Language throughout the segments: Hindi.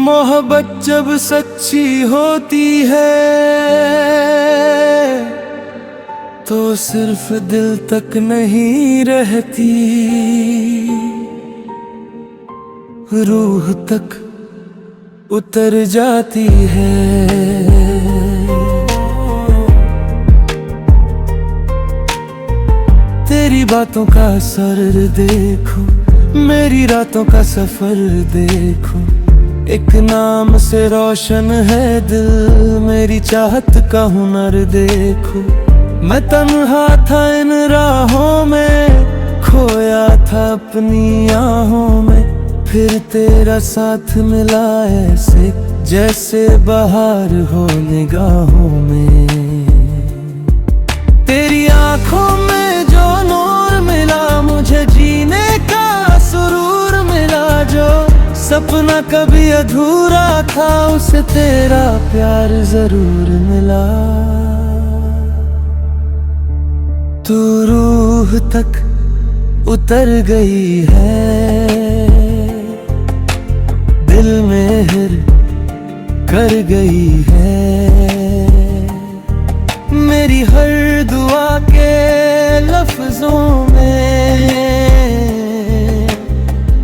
मोहब्बत जब सच्ची होती है तो सिर्फ दिल तक नहीं रहती, रूह तक उतर जाती है। तेरी बातों का असर देखो, मेरी रातों का सफर देखो, एक नाम से रोशन है दिल, मेरी चाहत का हुनर देखो। मैं तन्हा था इन राहों में, खोया था अपनी आहों में, फिर तेरा साथ मिला ऐसे जैसे बहार हो निगाहों में। तेरी आंखों में जो नूर मिला, मुझे जीने का सुरूर मिला, जो सपना कभी अधूरा था उसे तेरा प्यार जरूर मिला। तू रूह तक उतर गई है, दिल में हिर कर गई है, मेरी हर दुआ के लफ्जों में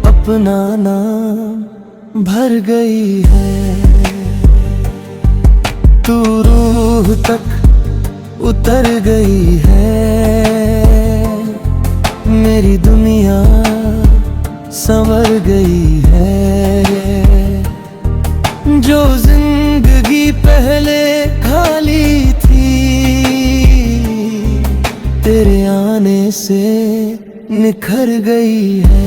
अपना नाम भर गई है। तू रूह तक उतर गई है, मेरी दुनिया संवर गई है, जो जिंदगी पहले खाली थी तेरे आने से निखर गई है।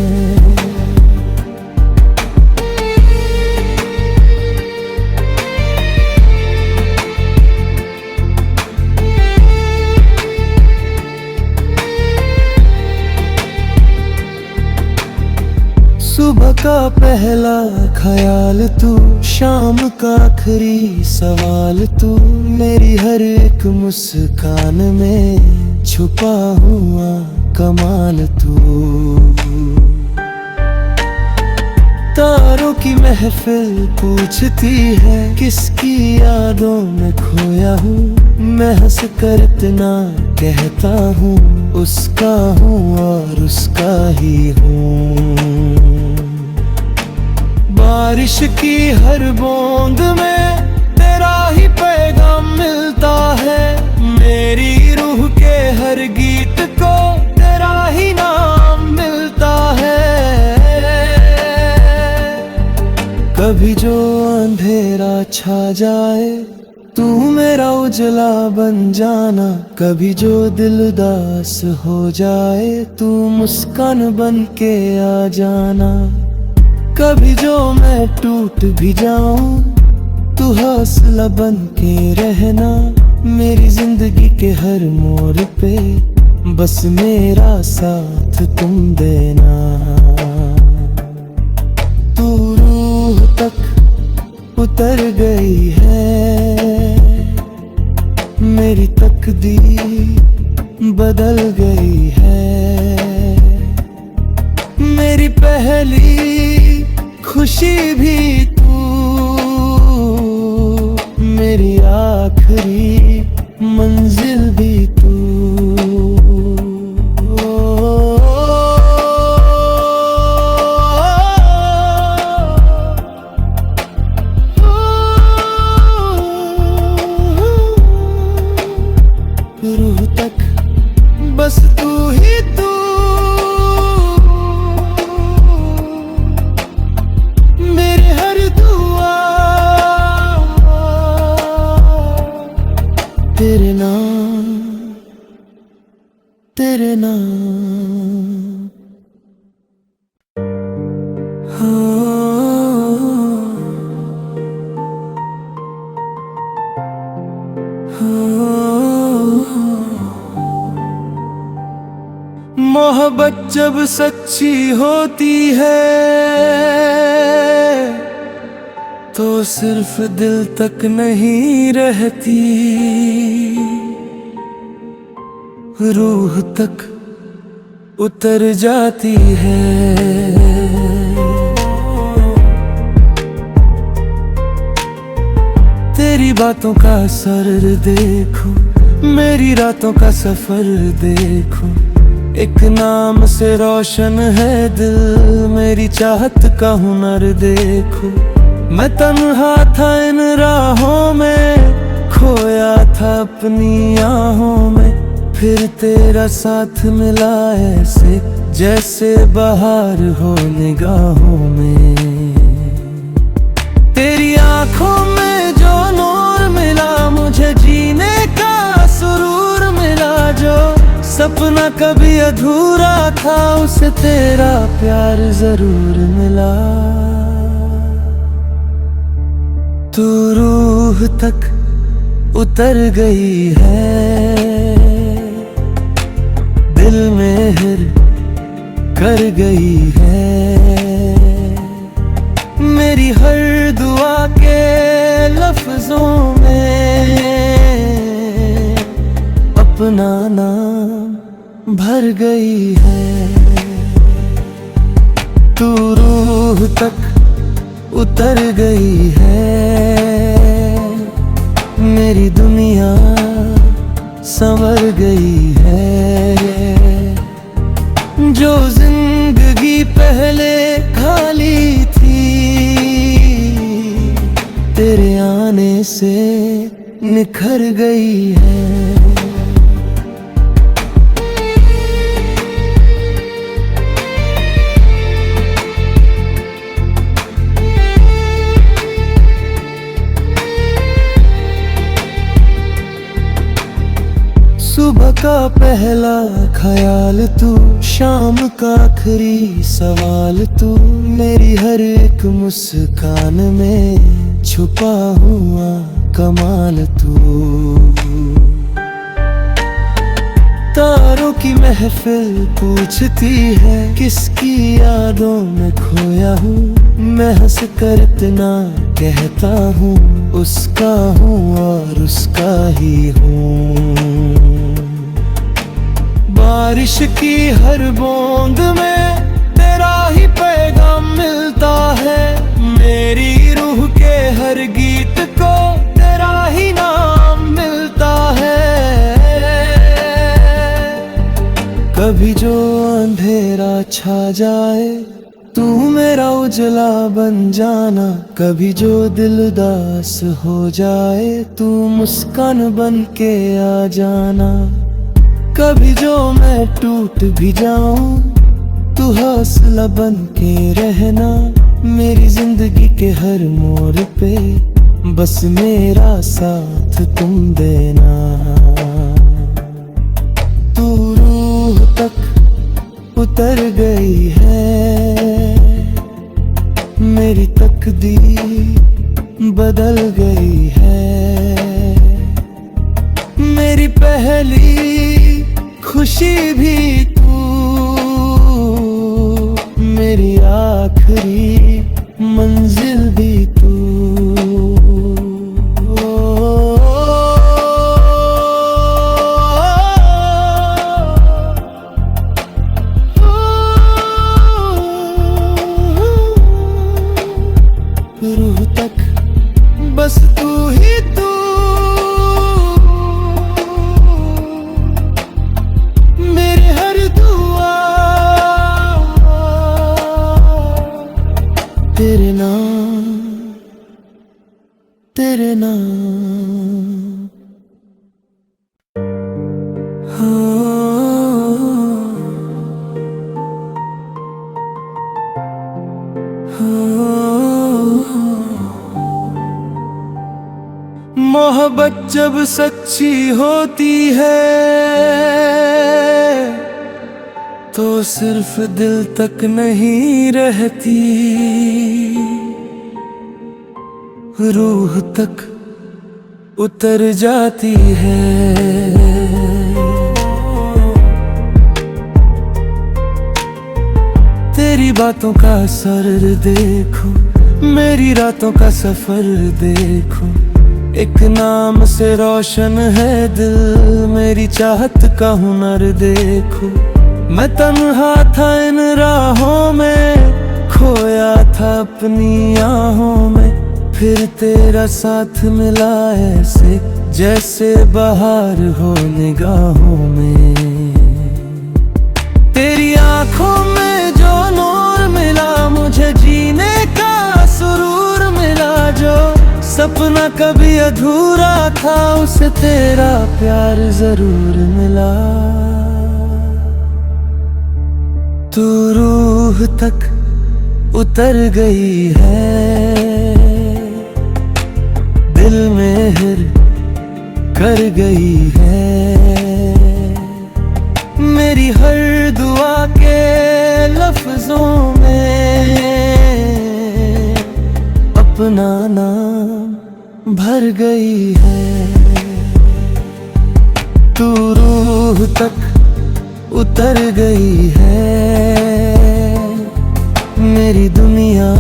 सुबह का पहला ख्याल तू, शाम का आखिरी सवाल तू, मेरी हर एक मुस्कान में छुपा हुआ कमाल तू। तारों की महफिल पूछती है किसकी यादों में खोया हूँ, मैं हंस कर इतना कहता हूँ उसका हूँ और उसका ही हूँ। बारिश की हर बूंद में तेरा ही पैगाम मिलता है, मेरी रूह के हर गीत को तेरा ही नाम मिलता है। कभी जो अंधेरा छा जाए तू मेरा उजला बन जाना, कभी जो दिल उदास हो जाए तू मुस्कान बन के आ जाना। कभी जो मैं टूट भी जाऊं तू हौसला बन के रहना, मेरी जिंदगी के हर मोड़ पे बस मेरा साथ तुम देना। तू रूह तक उतर गई है, मेरी तकदीर बदल गई है, मेरी पहली खुशी भी तू, मेरी आखिरी मंजिल भी तू। रूह तक बस तू ही तू, तेरे नाम तेरे नाम। मोहब्बत जब सच्ची होती है तो सिर्फ दिल तक नहीं रहती, रूह तक उतर जाती है। तेरी बातों का असर देखो, मेरी रातों का सफर देखो, एक नाम से रोशन है दिल, मेरी चाहत का हुनर देखो। मैं तन्हा था इन राहों में, खोया था अपनी आहों में, फिर तेरा साथ मिला ऐसे जैसे बहार हो निगाहों में। तेरी आंखों में जो नूर मिला, मुझे जीने का सुरूर मिला, जो सपना कभी अधूरा था उसे तेरा प्यार जरूर मिला। तू रूह तक उतर गई है, दिल में हिर कर गई है, मेरी हर दुआ के लफ्जों में अपना नाम भर गई है। तू रूह तक उतर गई है, मेरी दुनिया संवर गई है। जो जिंदगी पहले खाली थी, तेरे आने से निखर गई है। सुबह का पहला ख्याल तू, शाम का आखिरी सवाल तू, मेरी हर एक मुस्कान में छुपा हुआ कमाल तू। तारों की महफिल पूछती है, किसकी यादों में खोया हूँ, मैं हंस कर इतना कहता हूँ, उसका हूँ और उसका ही हूँ। बारिश की हर बूंद में तेरा ही पैगाम मिलता है, मेरी रूह के हर गीत को तेरा ही नाम मिलता है। कभी जो अंधेरा छा जाए, तू मेरा उजला बन जाना, कभी जो दिल उदास हो जाए, तू मुस्कान बन के आ जाना। कभी जो मैं टूट भी जाऊं, तू हौसला बन के रहना, मेरी जिंदगी के हर मोड़ पे बस मेरा साथ तुम देना। तू रूह तक उतर गई है, मेरी तकदीर बदल गई है, मेरी पहली खुशी भी तू, मेरी आखिरी मंजिल भी तू। रूह तक बस तू ही तू, तेरे नाम, तेरे नाम। मोहब्बत जब सच्ची होती है, तो सिर्फ दिल तक नहीं रहती, रूह तक उतर जाती है। तेरी बातों का असर देखो, मेरी रातों का सफर देखो, एक नाम से रोशन है दिल। मेरी चाहत का हुनर देखो, मैं तन्हा था इन राहों में, खोया था अपनी आहों में। फिर तेरा साथ मिला ऐसे, जैसे बहार हो निगाहों में। तेरी आंखों में जो नूर मिला, मुझे जीने का सुरूर मिला। जो सपना कभी अधूरा था, उसे तेरा प्यार जरूर मिला। तू रूह तक उतर गई है, दिल में हिर कर गई है। मेरी हर दुआ के लफ्जों में अपना नाम भर गई है। तू रूह तक उतर गई है, मेरी दुनिया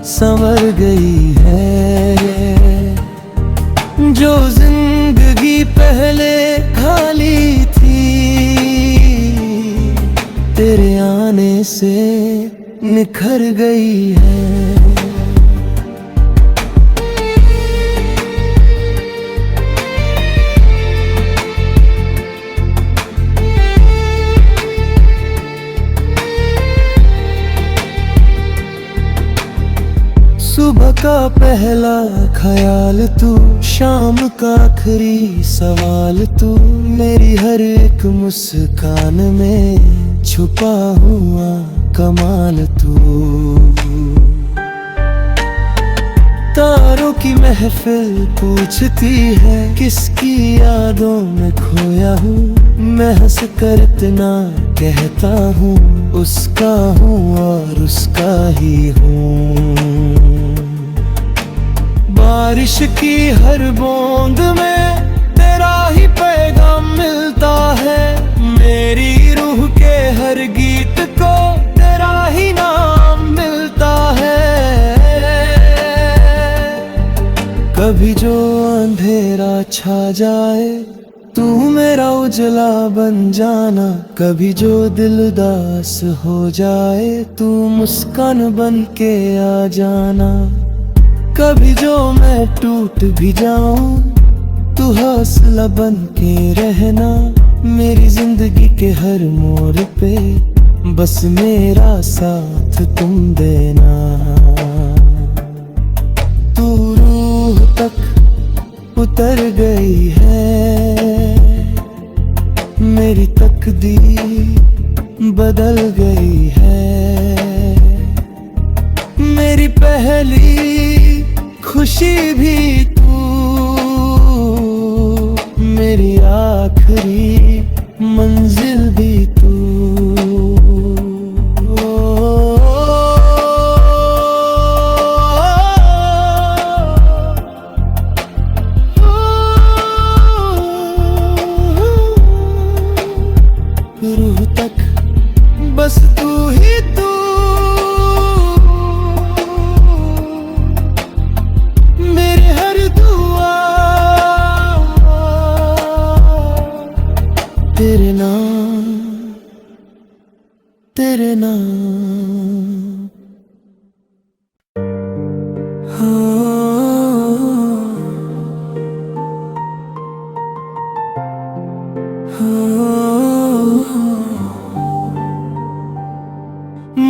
संवर गई है। जो जिंदगी पहले खाली थी, तेरे आने से निखर गई है। सुबह का पहला ख्याल तू, शाम का आखिरी सवाल तू। मेरी हर एक मुस्कान में छुपा हुआ कमाल तू। तारों की महफिल पूछती है, किसकी यादों में खोया हूँ। मैं हंस कर इतना कहता हूँ, उसका हूँ और उसका ही हूँ। बारिश की हर बूंद में तेरा ही पैगाम मिलता है। मेरी रूह के हर गीत को तेरा ही नाम मिलता है। कभी जो अंधेरा छा जाए, तू मेरा उजला बन जाना। कभी जो दिल उदास हो जाए, तू मुस्कान बन के आ जाना। कभी जो मैं टूट भी जाऊं, तू हौसला बन के रहना। मेरी जिंदगी के हर मोड़ पे बस मेरा साथ तुम देना। तू रूह तक उतर गई है, मेरी तकदीर बदल गई है। मेरी पहली खुशी भी तू, मेरी आखिरी मंजिल भी तू। रूह तक बस तू ही तू, तेरे नाम, तेरे नाम।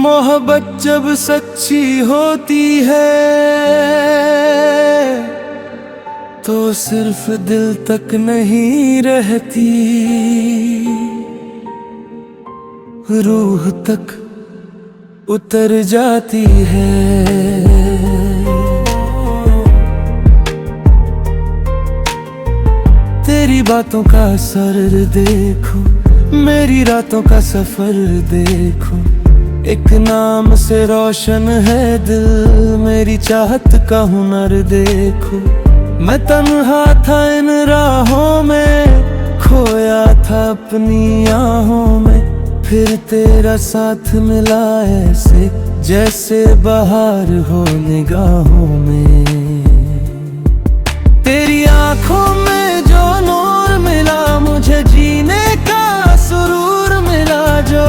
मोहब्बत जब सच्ची होती है, तो सिर्फ दिल तक नहीं रहती, रूह तक उतर जाती है। तेरी बातों का असर देखो, मेरी रातों का सफर देखो। एक नाम से रोशन है दिल, मेरी चाहत का हुनर देखो। मैं तन्हा था इन राहों में, खोया था अपनी आहों में। फिर तेरा साथ मिला ऐसे, जैसे बहार हो निगाहों में। तेरी आंखों में जो नूर मिला, मुझे जीने का सुरूर मिला। जो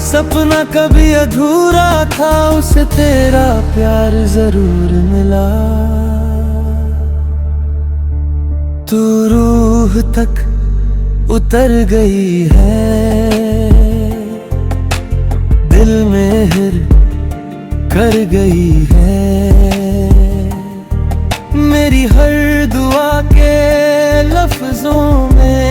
सपना कभी अधूरा था, उसे तेरा प्यार जरूर मिला। तू रूह तक उतर गई है, दिल में हिर कर गई है। मेरी हर दुआ के लफ्जों में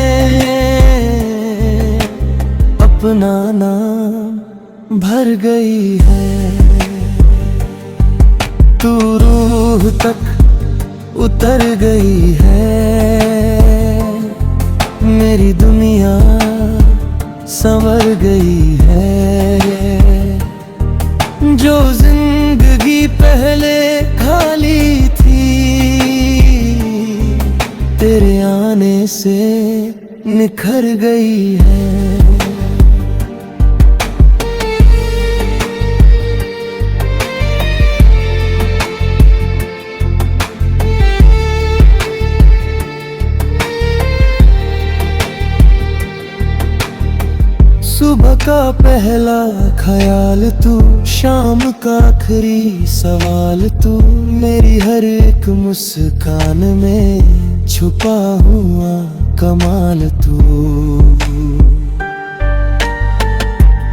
अपना नाम भर गई है। तू रूह तक उतर गई है, मेरी दुनिया संवर गई है। जो जिंदगी पहले खाली थी, तेरे आने से निखर गई है। सुबह का पहला ख्याल तू, शाम का आखिरी सवाल तू। मेरी हर एक मुस्कान में छुपा हुआ कमाल तू।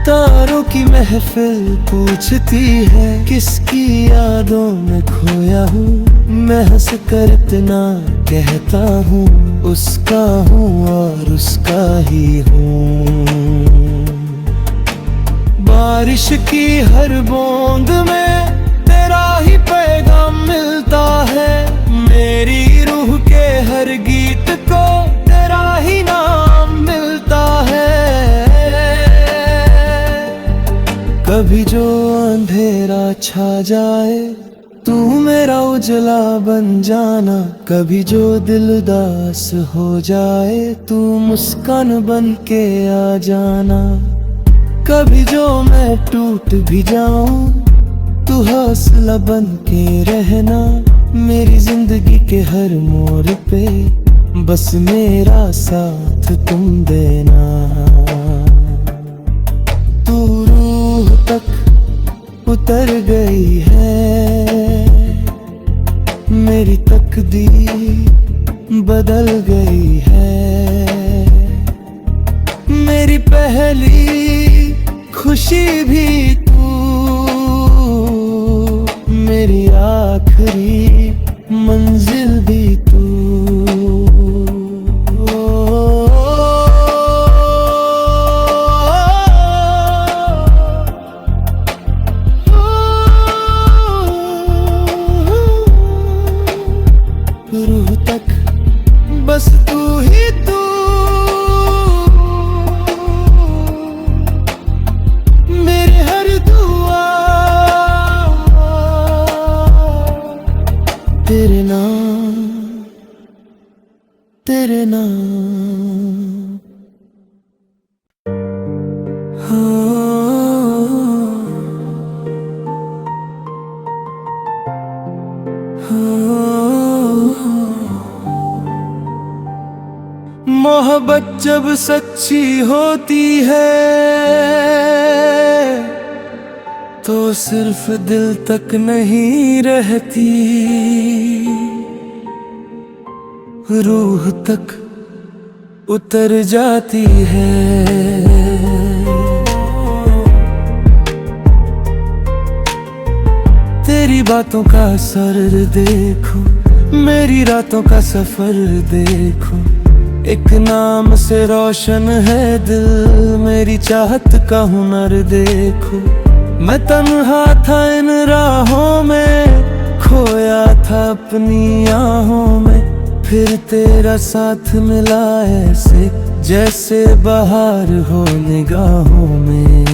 तारों की महफिल पूछती है, किसकी यादों में खोया हूँ। मैं हंस कर इतना कहता हूँ, उसका हूँ और उसका ही हूँ। बारिश की हर बूंद में तेरा ही पैगाम मिलता है। मेरी रूह के हर गीत को तेरा ही नाम मिलता है। कभी जो अंधेरा छा जाए, तू मेरा उजला बन जाना। कभी जो दिल उदास हो जाए, तू मुस्कान बन के आ जाना। कभी जो मैं टूट भी जाऊं, तू हौसला बन के रहना। मेरी जिंदगी के हर मोड़ पे बस मेरा साथ तुम देना। तू रूह तक उतर गई है, मेरी तकदीर बदल गई है। मेरी पहली खुशी भी तू, मेरी आखिरी मंजिल भी तू। रूह तक बस तू ही तू, तेरे नाम, तेरे नाम। मोहब्बत जब सच्ची होती है, तो सिर्फ दिल तक नहीं रहती, रूह तक उतर जाती है। तेरी बातों का असर देखो, मेरी रातों का सफर देखो। एक नाम से रोशन है दिल, मेरी चाहत का हुनर देखो। मैं तन्हा था इन राहों में, खोया था अपनी आहों में। फिर तेरा साथ मिला ऐसे, जैसे बहार हो निगाहों में।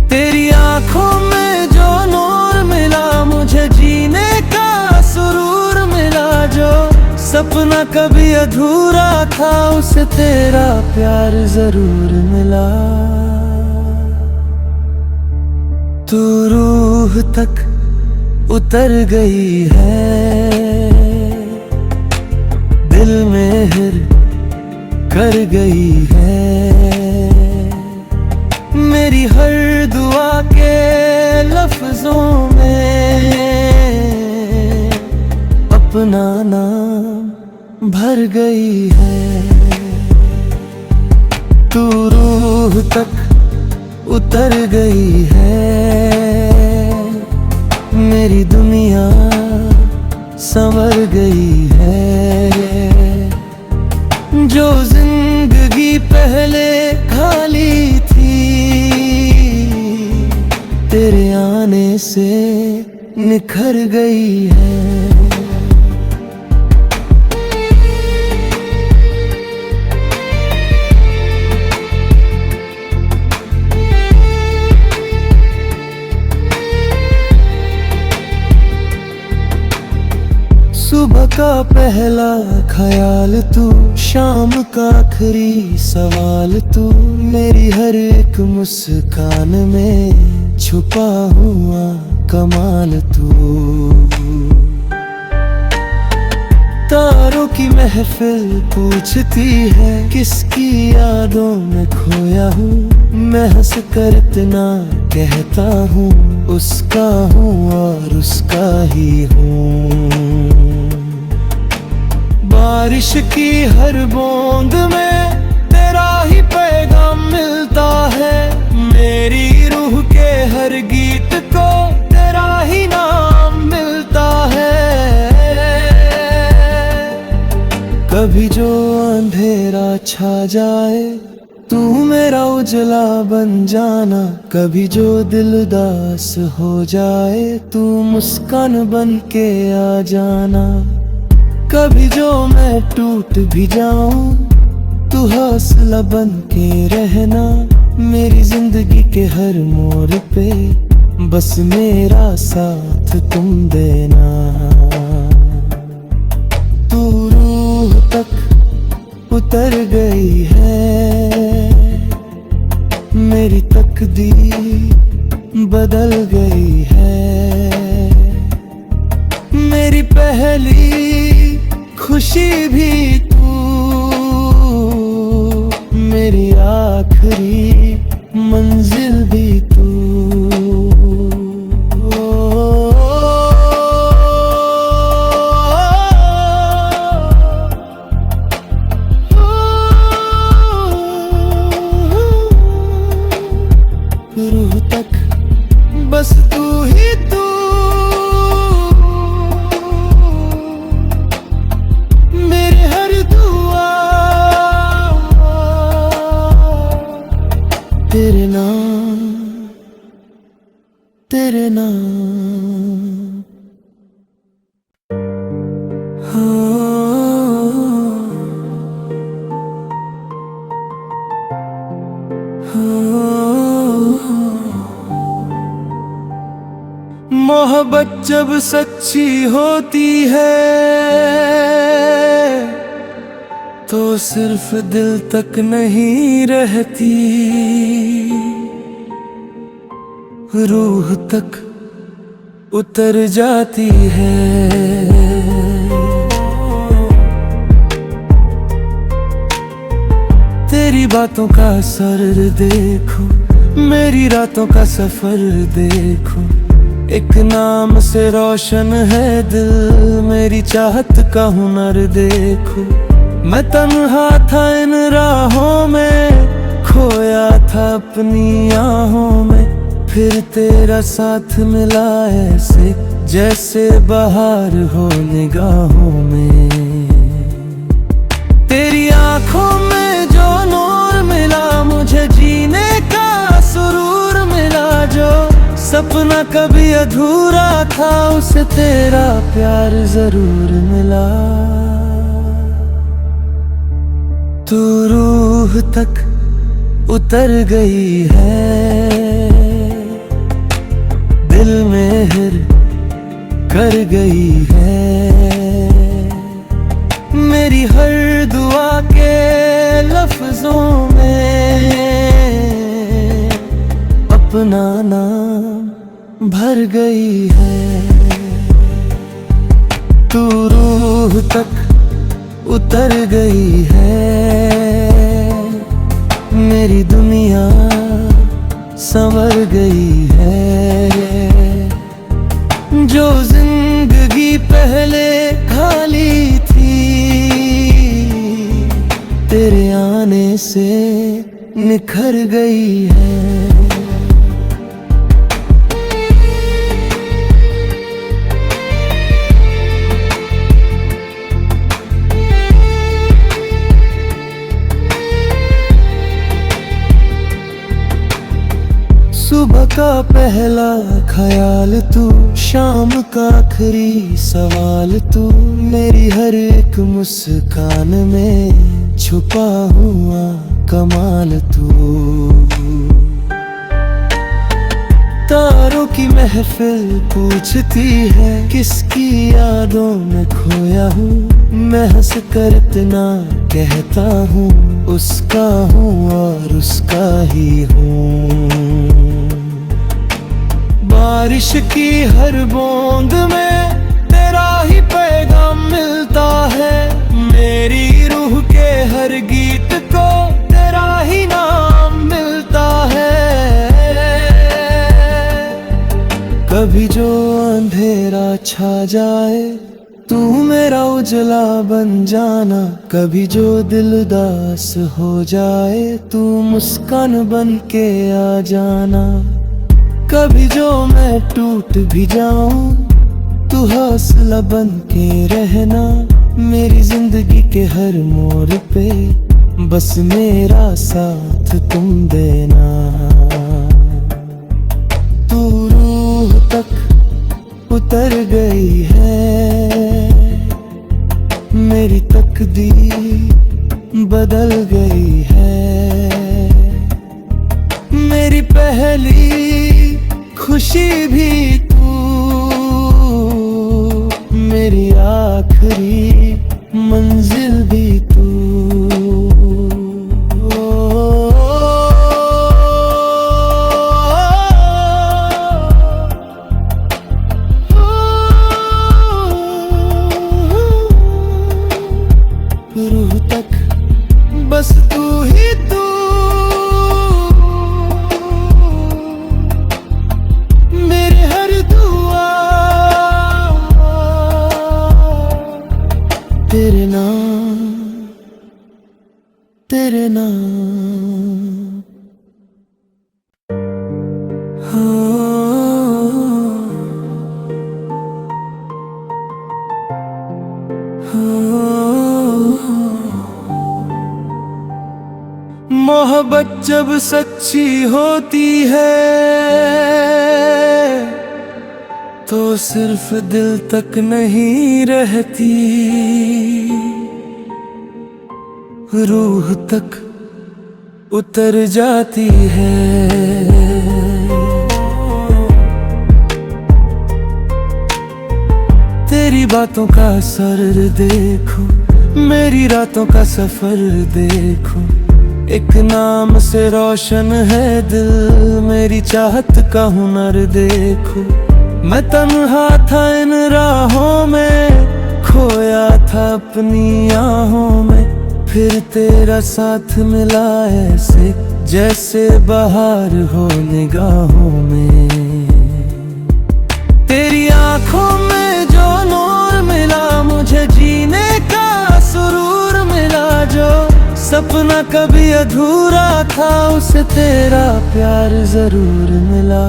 तेरी आंखों में जो नूर मिला, मुझे जीने का सुरूर मिला। जो सपना कभी अधूरा था, उसे तेरा प्यार जरूर मिला। तू रूह तक उतर गई है, दिल में हिर कर गई है। मेरी हर दुआ के लफ्जों में अपना नाम भर गई है। तू रूह तक उतर गई है, मेरी दुनिया संवर गई है। जो जिंदगी पहले खाली थी, तेरे आने से निखर गई है। सुबह का पहला ख्याल तू, शाम का आखिरी सवाल तू। मेरी हर एक मुस्कान में छुपा हुआ कमाल तू। तारों की महफिल पूछती है, किसकी यादों में खोया हूँ। मैं हंस कर इतना कहता हूँ, उसका हूँ और उसका ही हूँ। बारिश की हर बूंद में तेरा ही पैगाम मिलता है। मेरी रूह के हर गीत को तेरा ही नाम मिलता है। कभी जो अंधेरा छा जाए, तू मेरा उजला बन जाना। कभी जो दिल उदास हो जाए, तू मुस्कान बन के आ जाना। कभी जो मैं टूट भी जाऊं, तू हौसला बन के रहना। मेरी जिंदगी के हर मोड़ पे बस मेरा साथ तुम देना। तू रूह तक उतर गई है, मेरी तकदीर बदल गई है। मेरी पहली खुशी भी तू, मेरी आखिरी मंजिल भी तू। रूह तक बस तू ही तू, तेरे नाम, तेरे नाम। मोहब्बत जब सच्ची होती है, तो सिर्फ दिल तक नहीं रहती, रूह तक उतर जाती है। तेरी बातों का असर देखो, मेरी रातों का सफर देखो। एक नाम से रोशन है दिल, मेरी चाहत का हुनर देखो। मैं तन्हा था इन राहों में, खोया था अपनी आहों में। फिर तेरा साथ मिला ऐसे, जैसे बहार हो निगाहों में। तेरी आंखों में जो नूर मिला, मुझे जीने का सुरूर मिला। जो सपना कभी अधूरा था, उसे तेरा प्यार जरूर मिला। तू रूह तक उतर गई है, दिल में हिर कर गई है। मेरी हर दुआ के लफ्जों में अपना नाम भर गई है। तू रूह तक उतर गई है, मेरी दुनिया संवर गई है। जो जिंदगी पहले खाली थी, तेरे आने से निखर गई है। सुबह का पहला ख्याल तू, शाम का आखिरी सवाल तू, मेरी हर एक मुस्कान में छुपा हुआ कमाल तू। तारों की महफिल पूछती है, किसकी यादों में खोया हूँ। मैं हंस कर इतना कहता हूँ, उसका हूँ और उसका ही हूँ। बारिश की हर बूंद में तेरा ही पैगाम मिलता है, मेरी रूह के हर गीत को तेरा ही नाम मिलता है। कभी जो अंधेरा छा जाए, तू मेरा उजला बन जाना। कभी जो दिल उदास हो जाए, तू मुस्कान बन के आ जाना। कभी जो मैं टूट भी जाऊं, तू हौसला बन के रहना। मेरी जिंदगी के हर मोड़ पे बस मेरा साथ तुम देना। तू रूह तक उतर गई है, मेरी तकदीर बदल गई है। मेरी पहली खुशी भी तू, मेरी आखिरी मंजिल भी तू। रूह तक बस तू ही तू, मेरे हर दुआ तेरे नाम, तेरे नाम। मोहब्बत जब सच्ची होती है, तो सिर्फ दिल तक नहीं रहती, रूह तक उतर जाती है। तेरी बातों का असर देखो, मेरी रातों का सफर देखो। एक नाम से रोशन है दिल, मेरी चाहत का हुनर देखो। मैं तन्हा था इन राहों में, खोया था अपनी आहों में, फिर तेरा साथ मिला ऐसे जैसे बहार हो निगाहों में। तेरी आंखों में जो नूर मिला, मुझे जीने का सुरूर मिला। जो सपना कभी अधूरा था, उसे तेरा प्यार जरूर मिला।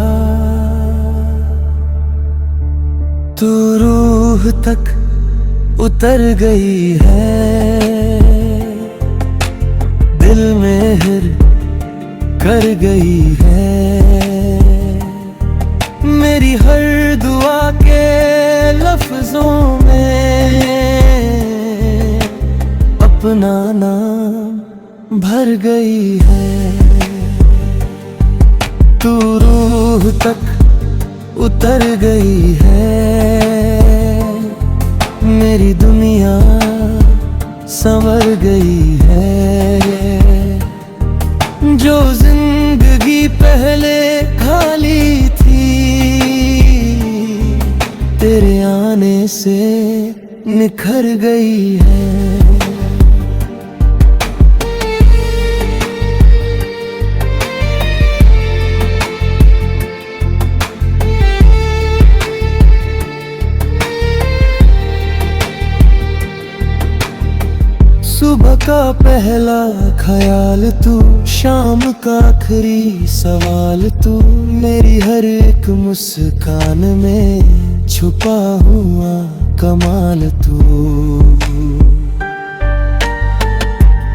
तू रूह तक उतर गई है, दिल में हिर कर गई है। मेरी हर दुआ के लफ्जों में अपना नाम भर गई है। तू रूह तक उतर गई है, मेरी दुनिया संवर गई है। जो जिंदगी पहले खाली थी, निखर गई है। सुबह का पहला ख्याल तू, शाम का आखिरी सवाल तू, मेरी हर एक मुस्कान में छुपा हुआ कमाल तू।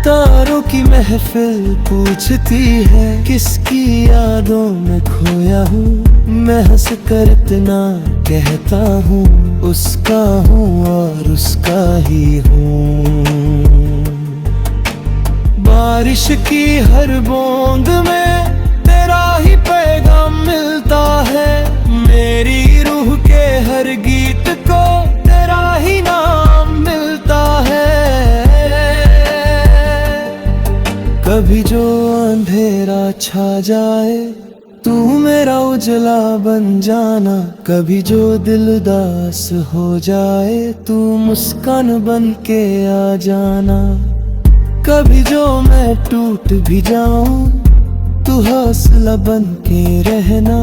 तारों की महफिल पूछती है किसकी यादों में खोया हूँ, मैं हंस कर इतना कहता हूँ उसका हूँ और उसका ही हूँ। बारिश की हर बूंद में तेरा ही पैगाम मिलता है, मेरी रूह के हर गीत को तेरा ही नाम मिलता है। कभी जो अंधेरा छा जाए तू मेरा उजला बन जाना, कभी जो दिल उदास हो जाए तू मुस्कान बन के आ जाना। कभी जो मैं टूट भी जाऊं तू हौसला बन के रहना,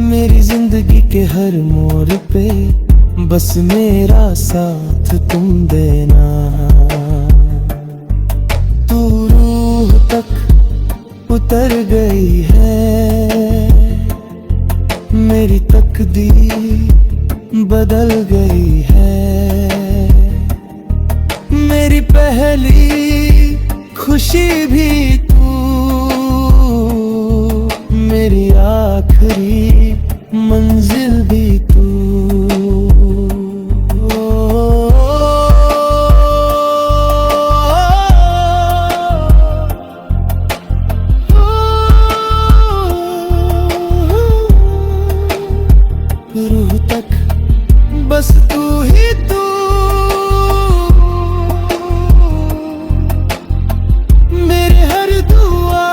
मेरी जिंदगी के हर मोड़ पे बस मेरा साथ तुम देना। तू रूह तक उतर गई है, मेरी तकदीर बदल गई है। मेरी पहली खुशी भी तू, मेरी आखिरी मंजिल भी तू। रूह तक बस तू ही तू, मेरे हर दुआ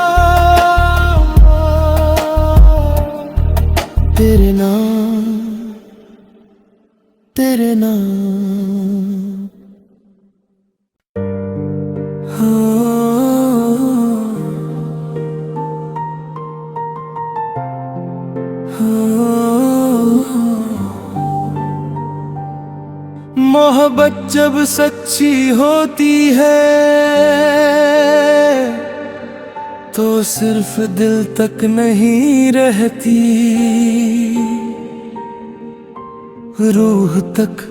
तेरे नाम, तेरे नाम। मोहब्बत जब सच्ची होती है तो सिर्फ दिल तक नहीं रहती, रूह तक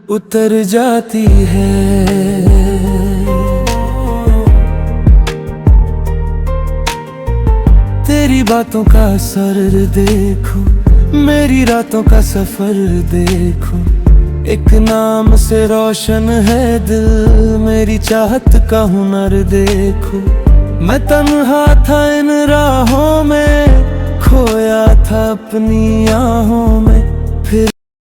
उतर जाती है। तेरी बातों का असर देखो, मेरी रातों का सफर देखो, एक नाम से रोशन है दिल, मेरी चाहत का हुनर देखो। मैं तन्हा था इन राहों में, खोया था अपनी आहों में,